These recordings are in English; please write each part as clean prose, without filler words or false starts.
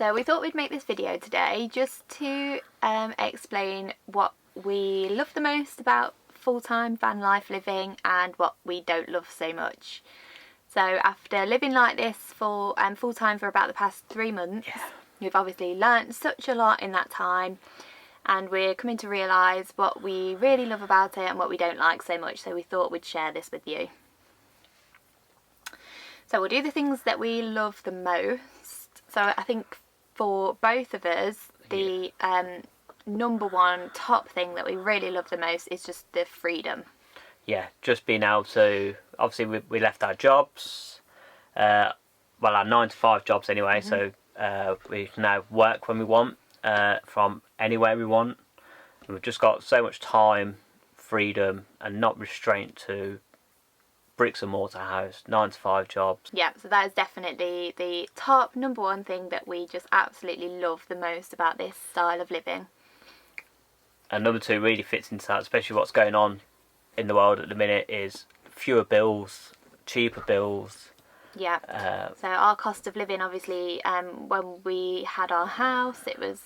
So we thought we'd make this video today just to explain what we love the most about full-time van life living and what we don't love so much. So after living like this for full-time for about the past 3 months, we've obviously learnt such a lot in that time, and we're coming to realise what we really love about it and what we don't like so much, so we thought we'd share this with you. So we'll do the things that we love the most. So I think for both of us, the number one top thing that we really love the most is just the freedom. Yeah, just being able to, obviously we left our jobs, well, our 9-to-5 jobs anyway, so we can now work when we want, from anywhere we want. And we've just got so much time, freedom, and not restraint to bricks and mortar house, 9-to-5 jobs. Yeah, so that is definitely the top number one thing that we just absolutely love the most about this style of living. And number two really fits into that, especially what's going on in the world at the minute, is fewer bills, cheaper bills. Yeah, so our cost of living, obviously, when we had our house, it was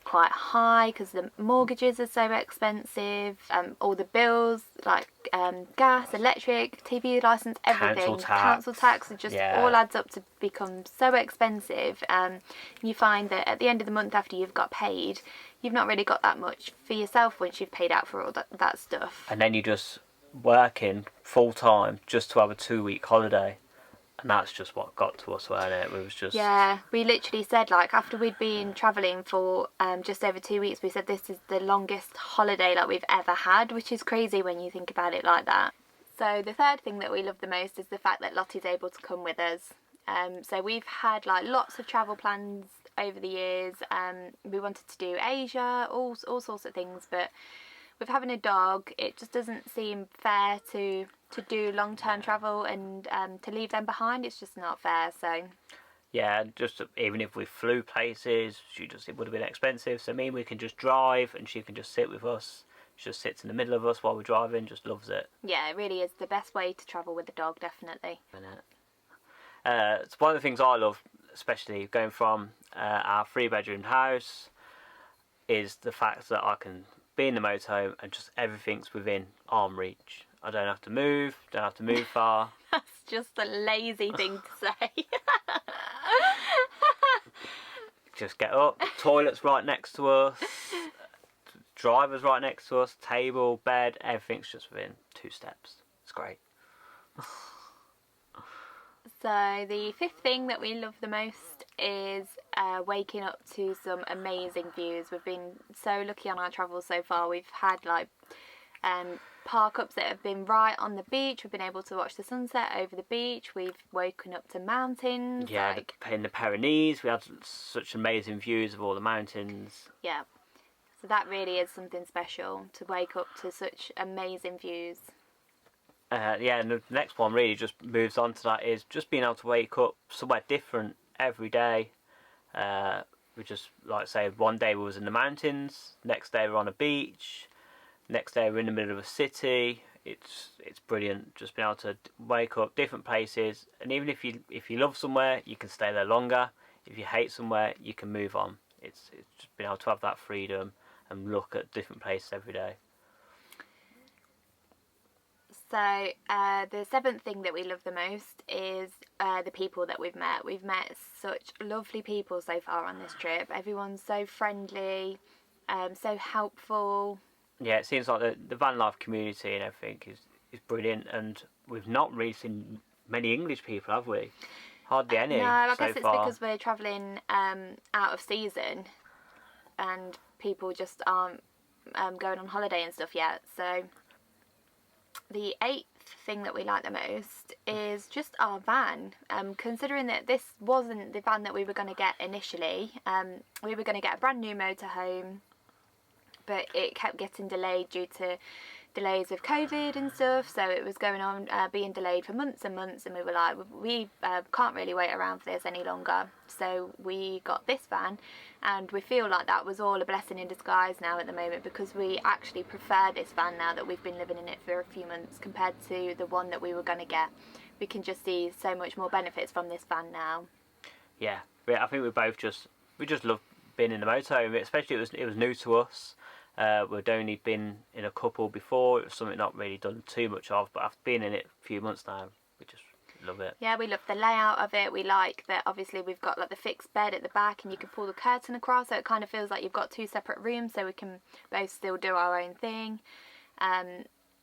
quite high because the mortgages are so expensive, all the bills like gas, electric, TV licence, everything, council tax, it just all adds up to become so expensive. You find that at the end of the month, after you've got paid, you've not really got that much for yourself once you've paid out for all that stuff. And then you're just working full time just to have a 2-week holiday. And that's just what got to us, wasn't it? It was just... Yeah, we literally said, like, after we'd been travelling for just over 2 weeks, we said this is the longest holiday like we've ever had, which is crazy when you think about it like that. So the third thing that we love the most is the fact that Lottie's able to come with us. So we've had like lots of travel plans over the years. We wanted to do Asia, all sorts of things, but with having a dog, it just doesn't seem fair to do long-term travel and to leave them behind. It's just not fair. So yeah, just even if we flew places, it would have been expensive. So we can just drive and she can just sit with us. She just sits in the middle of us while we're driving, just loves it. Yeah, it really is the best way to travel with the dog, definitely. It's one of the things I love, especially going from our 3-bedroom house, is the fact that I can be in the motorhome and just everything's within arm reach. I don't have to move far. That's just a lazy thing to say. Just get up, toilet's right next to us, driver's right next to us, table, bed, everything's just within 2 steps. It's great. So the fifth thing that we love the most is waking up to some amazing views. We've been so lucky on our travels so far. We've had like park-ups that have been right on the beach. We've been able to watch the sunset over the beach. We've woken up to mountains. Yeah, like in the Pyrenees we had such amazing views of all the mountains. Yeah, so that really is something special, to wake up to such amazing views. Yeah, and the next one really just moves on to that, is just being able to wake up somewhere different every day. We just, like say, one day we was in the mountains, next day we're on a beach, next day we're in the middle of a city. It's brilliant just being able to wake up different places, and even if you love somewhere, you can stay there longer. If you hate somewhere, you can move on. It's just being able to have that freedom and look at different places every day. So the seventh thing that we love the most is the people that we've met. We've met such lovely people so far on this trip. Everyone's so friendly, so helpful. Yeah, it seems like the van life community and everything is brilliant, and we've not really seen many English people, have we? Hardly any. No, I guess so it's far. because we're travelling out of season and people just aren't going on holiday and stuff yet. So the eighth thing that we like the most is just our van. Considering that this wasn't the van that we were going to get initially, we were going to get a brand new motorhome, but it kept getting delayed due to delays with COVID and stuff, so it was going on being delayed for months and months, and we were like, we can't really wait around for this any longer. So we got this van, and we feel like that was all a blessing in disguise now at the moment, because we actually prefer this van now that we've been living in it for a few months compared to the one that we were going to get. We can just see so much more benefits from this van now. Yeah, I think we both just we just love being in the motorhome, especially it was new to us. We'd only been in a couple before. It was something not really done too much of, but after being in it a few months now, we just love it. Yeah, we love the layout of it. We like that obviously we've got like the fixed bed at the back, and you can pull the curtain across, so it kind of feels like you've got two separate rooms, so we can both still do our own thing.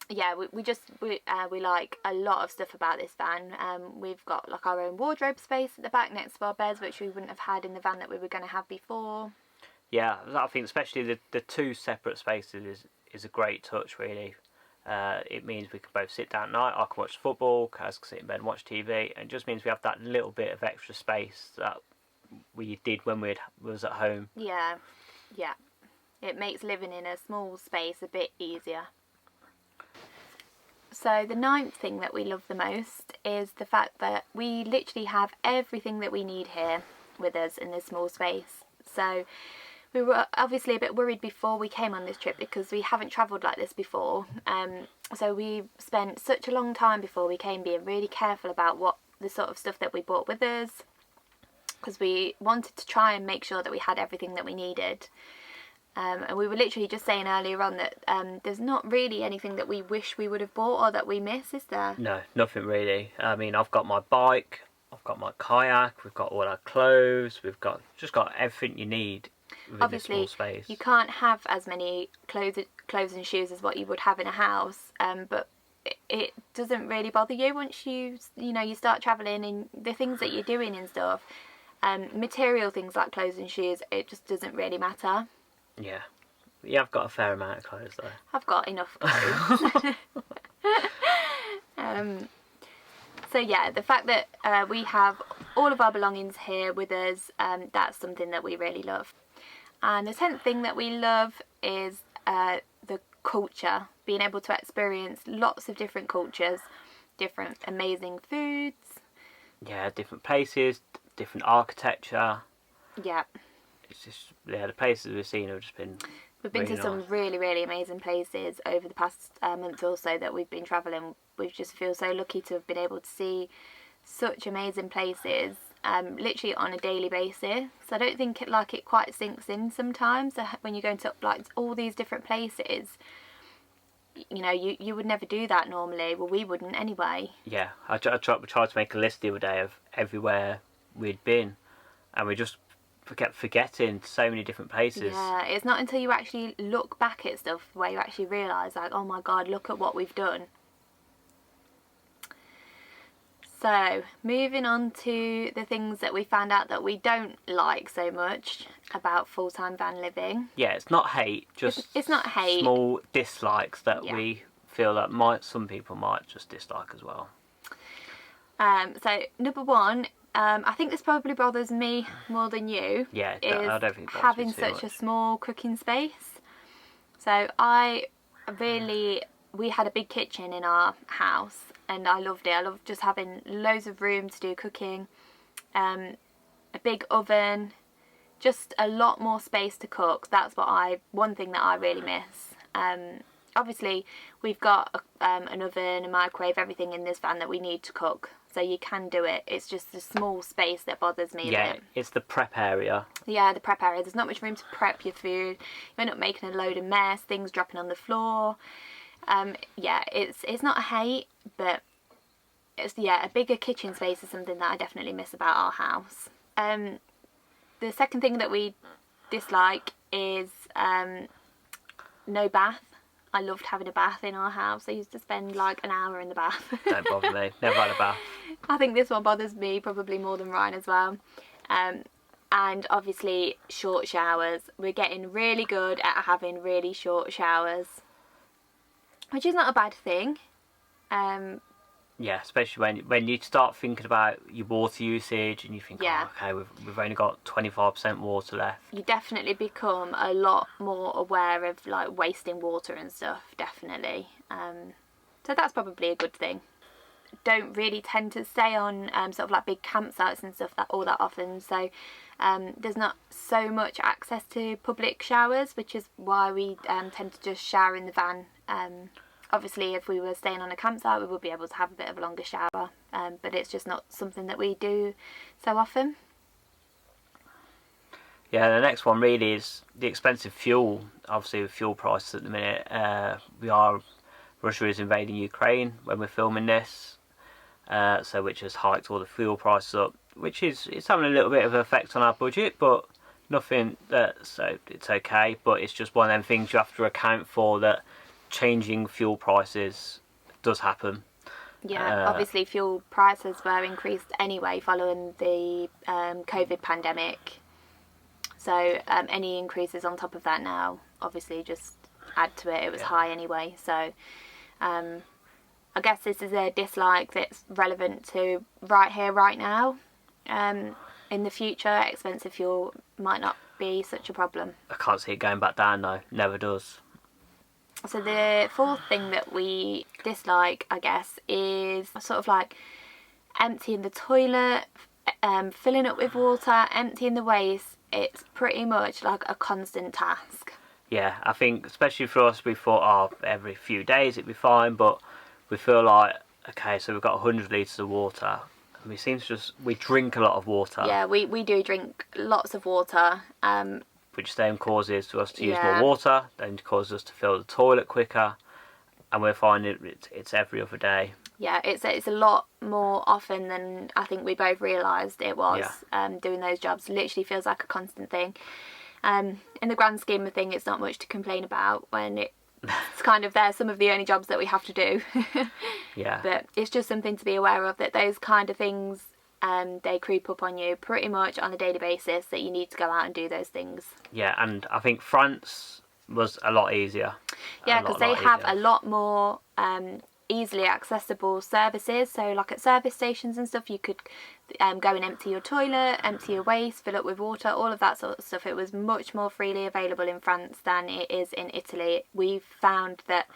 Yeah, we like a lot of stuff about this van. We've got like our own wardrobe space at the back next to our beds, which we wouldn't have had in the van that we were going to have before. Yeah, I think especially the two separate spaces is a great touch, really. It means we can both sit down at night. I can watch football, Kaz can sit in bed and watch TV, and it just means we have that little bit of extra space that we did when we was at home. Yeah, it makes living in a small space a bit easier. So the 9th thing that we love the most is the fact that we literally have everything that we need here with us in this small space. So we were obviously a bit worried before we came on this trip because we haven't travelled like this before. So we spent such a long time before we came being really careful about what the sort of stuff that we brought with us, because we wanted to try and make sure that we had everything that we needed. And we were literally just saying earlier on that there's not really anything that we wish we would have bought or that we miss, is there? No, nothing really. I mean, I've got my bike, I've got my kayak, we've got all our clothes, we've got everything you need within Obviously, this small space. You can't have as many clothes and shoes as what you would have in a house, but it doesn't really bother you once you start travelling and the things that you're doing and stuff. Material things like clothes and shoes, it just doesn't really matter. Yeah. I've got a fair amount of clothes though. I've got enough clothes. So yeah, the fact that we have all of our belongings here with us, that's something that we really love. And the 10th thing that we love is the culture, being able to experience lots of different cultures, different amazing foods. Yeah, different places, different architecture. Yeah. It's just, the places we've seen have just been We've been really to some nice. really, really amazing places over the past month or so that we've been travelling. We just feel so lucky to have been able to see such amazing places, literally on a daily basis. So I don't think it quite sinks in sometimes when you're going to like all these different places. You would never do that normally. Well, we wouldn't anyway. Yeah, we tried to make a list the other day of everywhere we'd been, and we just kept forgetting so many different places. Yeah, it's not until you actually look back at stuff where you actually realise, like, oh my god, look at what we've done. So, moving on to the things that we found out that we don't like so much about full-time van living. Yeah, it's not hate, just it's not hate. Small dislikes that Yeah. we feel that some people might just dislike as well. So, number one, I think this probably bothers me more than you. Yeah, is I don't think it bothers having me too such a much. small cooking space. So we had a big kitchen in our house, and I loved it. I loved just having loads of room to do cooking, a big oven, just a lot more space to cook. That's one thing that I really miss. Obviously, we've got an oven, a microwave, everything in this van that we need to cook. So you can do it. It's just the small space that bothers me a bit. It's the prep area. Yeah, the prep area. There's not much room to prep your food. You end up making a load of mess, things dropping on the floor. It's not a hate, but a bigger kitchen space is something that I definitely miss about our house. The second thing that we dislike is no bath. I loved having a bath in our house. I used to spend like an hour in the bath. Don't bother me. Never had a bath. I think this one bothers me probably more than Ryan as well. And obviously short showers. We're getting really good at having really short showers, which is not a bad thing. Yeah, especially when you start thinking about your water usage and you think, Yeah. oh, okay, we've only got 25% water left. You definitely become a lot more aware of like wasting water and stuff, definitely. So that's probably a good thing. Don't really tend to stay on sort of like big campsites and stuff all that often, so there's not so much access to public showers, which is why we tend to just shower in the van. Obviously, if we were staying on a campsite, we would be able to have a bit of a longer shower, but it's just not something that we do so often. Yeah, the next one really is the expensive fuel. Obviously, with fuel prices at the minute, Russia is invading Ukraine when we're filming this, so which has hiked all the fuel prices up, which is it's having a little bit of an effect on our budget, but nothing so it's okay. But it's just one of them things you have to account for, that changing fuel prices does happen. Yeah, obviously fuel prices were increased anyway following the COVID pandemic. So any increases on top of that now, obviously just add to it. It was high anyway. So I guess this is a dislike that's relevant to right here, right now. In the future, expensive fuel might not be such a problem. I can't see it going back down though. Never does. So the fourth thing that we dislike, I guess, is sort of like emptying the toilet, filling up with water, emptying the waste. It's pretty much like a constant task. Yeah, I think especially for us, we thought, oh, every few days it'd be fine, but we feel like, okay, so we've got 100 litres of water, and we drink a lot of water. Yeah, we do drink lots of water. Which then causes us to use more water, then causes us to fill the toilet quicker, and we're finding it's every other day. Yeah, it's a lot more often than I think we both realised it was. Doing those jobs literally feels like a constant thing. In the grand scheme of things, it's not much to complain about when it's kind of some of the only jobs that we have to do. Yeah. But it's just something to be aware of, that those kind of things, they creep up on you pretty much on a daily basis, that you need to go out and do those things. Yeah, and I think France was a lot easier. Yeah, because they have a lot more easily accessible services. So like at service stations and stuff, you could go and empty your toilet, empty your waste, fill up with water, all of that sort of stuff. It was much more freely available in France than it is in Italy. We've found that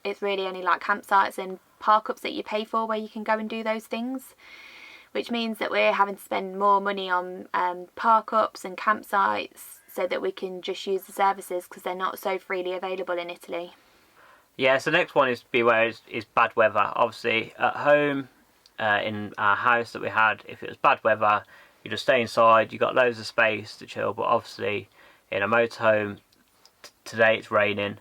it's really only like campsites and park-ups that you pay for where you can go and do those things, which means that we're having to spend more money on park-ups and campsites so that we can just use the services, because they're not so freely available in Italy. Yeah, so the next one is beware is bad weather. Obviously, at home, in our house that we had, if it was bad weather, you just stay inside, you got loads of space to chill. But obviously, in a motorhome, today it's raining,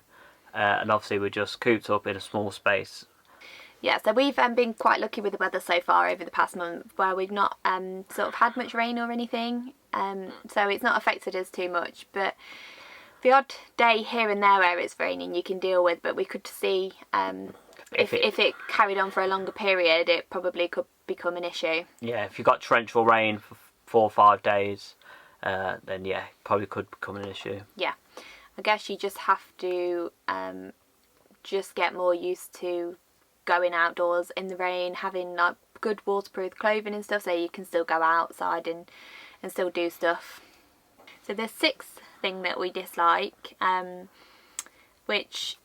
and obviously we're just cooped up in a small space. Yeah, so we've been quite lucky with the weather so far over the past month, where we've not sort of had much rain or anything, so it's not affected us too much. But the odd day here and there where it's raining you can deal with, but we could see if it carried on for a longer period, it probably could become an issue. Yeah, if you got torrential rain for 4 or 5 days, then yeah, probably could become an issue. Yeah, I guess you just have to just get more used to going outdoors in the rain, having like good waterproof clothing and stuff, so you can still go outside and still do stuff. So the sixth thing that we dislike, which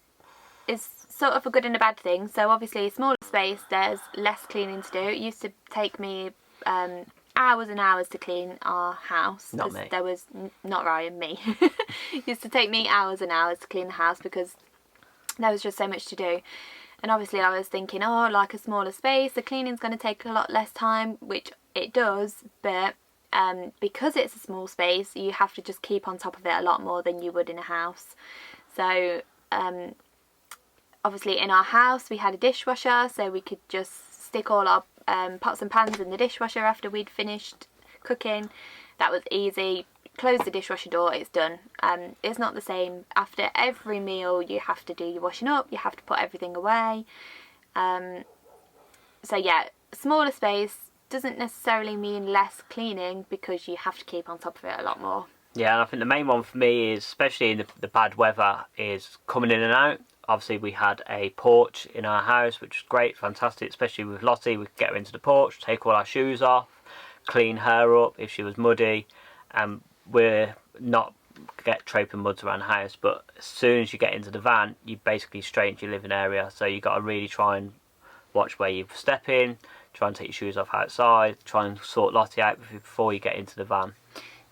is sort of a good and a bad thing. So obviously, smaller space, there's less cleaning to do. It used to take me hours and hours to clean our house. Not me. There was not Ryan, me. It used to take me hours and hours to clean the house because there was just so much to do. And obviously I was thinking, oh, like a smaller space, the cleaning's going to take a lot less time, which it does, but because it's a small space, you have to just keep on top of it a lot more than you would in a house. So obviously in our house we had a dishwasher, so we could just stick all our pots and pans in the dishwasher after we'd finished cooking. That was easy. Close the dishwasher door, it's done. It's not the same. After every meal you have to do your washing up, you have to put everything away. So yeah, smaller space doesn't necessarily mean less cleaning, because you have to keep on top of it a lot more. Yeah, and I think the main one for me is, especially in the bad weather, is coming in and out. Obviously we had a porch in our house, which was great, fantastic, especially with Lottie. We could get her into the porch, take all our shoes off, clean her up if she was muddy, and we're not get traipsing muds around the house. But as soon as you get into the van, you basically straight into your living area, so you got to really try and watch where you step in, try and take your shoes off outside, try and sort Lottie out before you get into the van.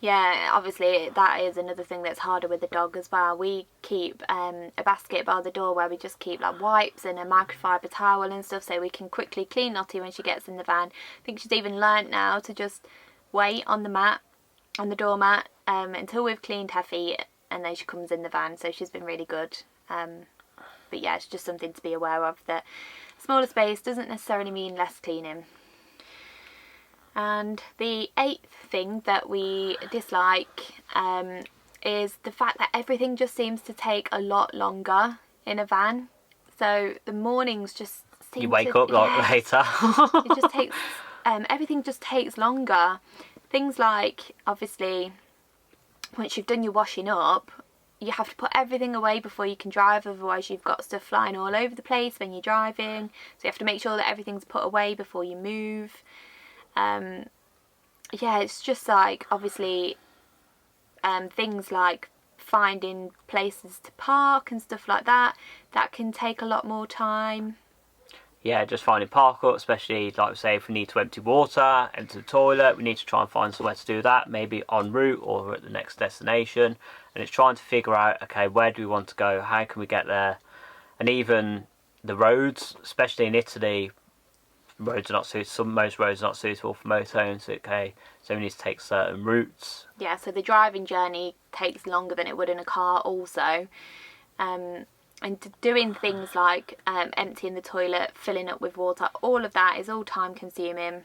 Yeah, obviously that is another thing that's harder with the dog as well. We keep a basket by the door where we just keep like wipes and a microfiber towel and stuff, so we can quickly clean Lottie when she gets in the van. I think she's even learnt now to just wait on the mat, on the doormat, until we've cleaned her feet, and then she comes in the van. So she's been really good. But yeah, it's just something to be aware of, that smaller space doesn't necessarily mean less cleaning. And the 8th thing that we dislike is the fact that everything just seems to take a lot longer in a van. So the mornings just seem You wake up like later. it just takes everything just takes longer. Things like, obviously, once you've done your washing up, you have to put everything away before you can drive, otherwise you've got stuff flying all over the place when you're driving. So you have to make sure that everything's put away before you move. Yeah, it's just like, obviously, things like finding places to park and stuff like that can take a lot more time. Yeah, just finding park up, especially like say if we need to empty water, empty the toilet, we need to try and find somewhere to do that, maybe en route or at the next destination. And it's trying to figure out, okay, where do we want to go, how can we get there? And even the roads, especially in Italy, roads are not suitable. Most roads are not suitable for motorhomes. Okay, so we need to take certain routes. Yeah, so the driving journey takes longer than it would in a car also. And doing things like emptying the toilet, filling up with water, all of that is all time consuming.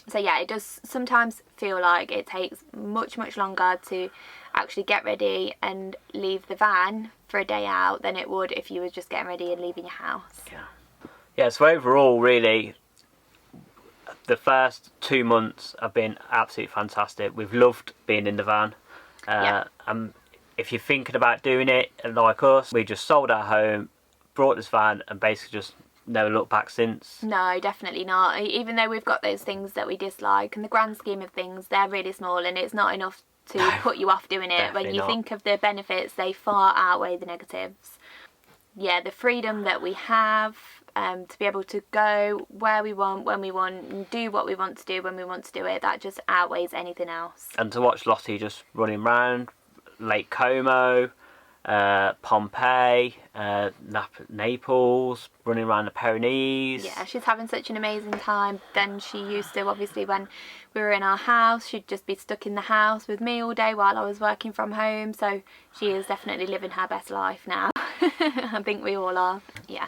So yeah, it does sometimes feel like it takes much longer to actually get ready and leave the van for a day out than it would if you were just getting ready and leaving your house. Yeah, so overall, really, the first 2 months have been absolutely fantastic. We've loved being in the van. And if you're thinking about doing it, like us, we just sold our home, brought this van, and basically just never looked back since. No, definitely not. Even though we've got those things that we dislike, in the grand scheme of things, they're really small, and it's not enough to put you off doing it. When you think of the benefits, they far outweigh the negatives. Yeah, the freedom that we have, to be able to go where we want, when we want, and do what we want to do when we want to do it, that just outweighs anything else. And to watch Lottie just running around Lake Como, Pompeii, Naples, running around the Pyrenees. Yeah, she's having such an amazing time. Then she used to, obviously, when we were in our house, she'd just be stuck in the house with me all day while I was working from home. So she is definitely living her best life now. I think we all are. Yeah.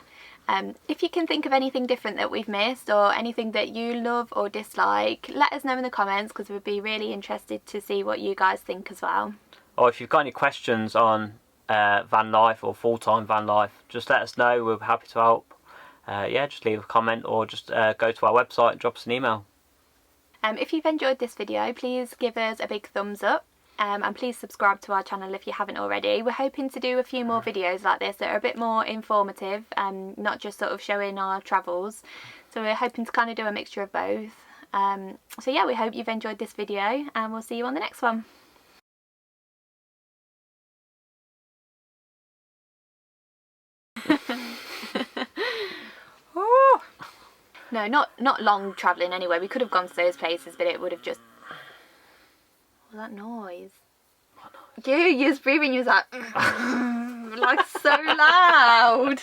If you can think of anything different that we've missed, or anything that you love or dislike, let us know in the comments, because we'd be really interested to see what you guys think as well. Or if you've got any questions on van life or full-time van life, just let us know. We're happy to help. Yeah, just leave a comment, or just go to our website and drop us an email. If you've enjoyed this video, please give us a big thumbs up. And please subscribe to our channel if you haven't already. We're hoping to do a few more videos like this that are a bit more informative, not just sort of showing our travels. So we're hoping to kind of do a mixture of both. So yeah, we hope you've enjoyed this video, and we'll see you on the next one. No, not long travelling anyway. We could have gone to those places, but it would have just... What was that noise? You was breathing, you was like... like so loud.